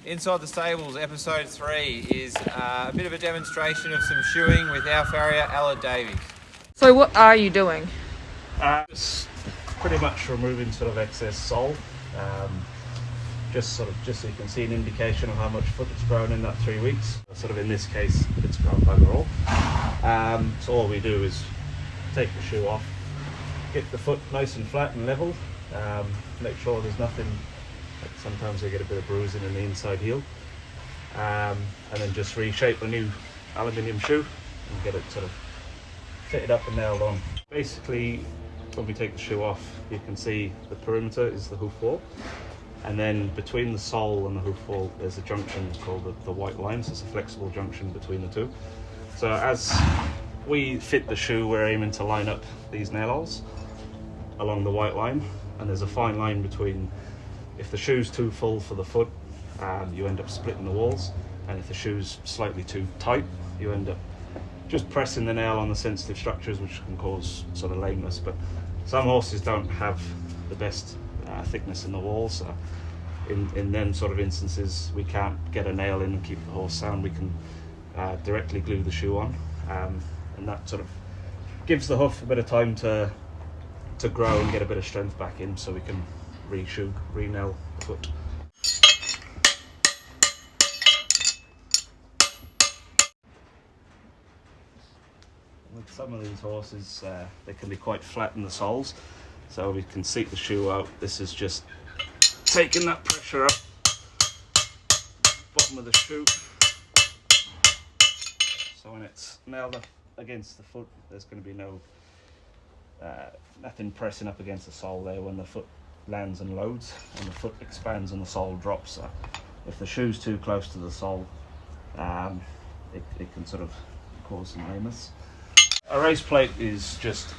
Inside the Stables, episode 3 is a bit of a demonstration of some shoeing with our farrier, Aled Davies. So what are you doing? Just pretty much removing sort of excess sole, just so you can see an indication of how much foot it's grown in that 3 weeks. Sort of in this case, it's grown bugger all. So all we do is take the shoe off, get the foot nice and flat and level, make sure there's nothing. Like sometimes they get a bit of bruising in the inside heel, and then just reshape a new aluminium shoe and get it sort of fitted up and nailed on. Basically, when we take the shoe off, you can see the perimeter is the hoof wall, and then between the sole and the hoof wall there's a junction called the white line. So it's a flexible junction between the two. So as we fit the shoe, we're aiming to line up these nail holes along the white line, and there's a fine line between. If the shoe's too full for the foot, you end up splitting the walls, and if the shoe's slightly too tight, you end up just pressing the nail on the sensitive structures, which can cause sort of lameness. But some horses don't have the best thickness in the walls, so in them sort of instances we can't get a nail in and keep the horse sound. We can directly glue the shoe on, and that sort of gives the hoof a bit of time to grow and get a bit of strength back in, so we can re-nail the foot. With some of these horses, they can be quite flat in the soles, so we can seat the shoe out. This is just taking that pressure up bottom of the shoe, so when it's nailed up against the foot, there's going to be nothing pressing up against the sole there when the foot lands and loads, and the foot expands and the sole drops. So if the shoe's too close to the sole, it can sort of cause some lameness. A race plate is just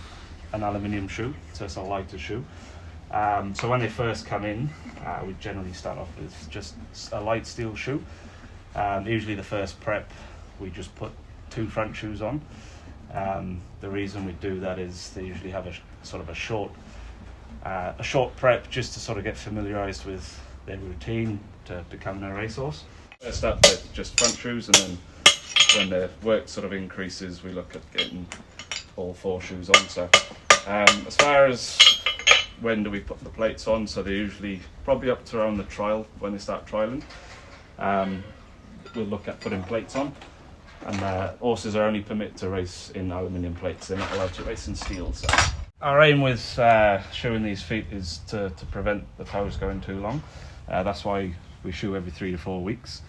an aluminium shoe, so it's a lighter shoe. So when they first come in, we generally start off with just a light steel shoe. Usually the first prep, we just put 2 front shoes on. The reason we do that is they usually have a short prep, just to sort of get familiarised with their routine to becoming a racehorse. First up with just front shoes, and then when their work sort of increases, we look at getting all 4 shoes on. So as far as when do we put the plates on, so they're usually probably up to around the trial, when they start trialling. We'll look at putting plates on, and horses are only permitted to race in aluminium plates. They're not allowed to race in steel. So our aim with shoeing these feet is to prevent the toes going too long. That's why we shoe every 3 to 4 weeks.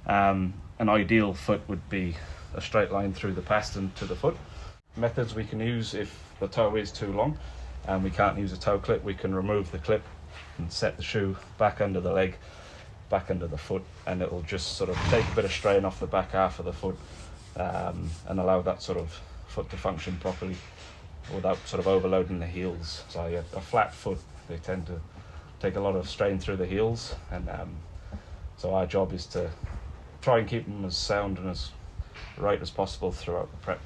An ideal foot would be a straight line through the pastern to the foot. Methods we can use if the toe is too long and we can't use a toe clip, we can remove the clip and set the shoe back under the leg, back under the foot, and it will just sort of take a bit of strain off the back half of the foot, and allow that sort of foot to function properly without sort of overloading the heels. So a flat foot, they tend to take a lot of strain through the heels, and so our job is to try and keep them as sound and as right as possible throughout the prep.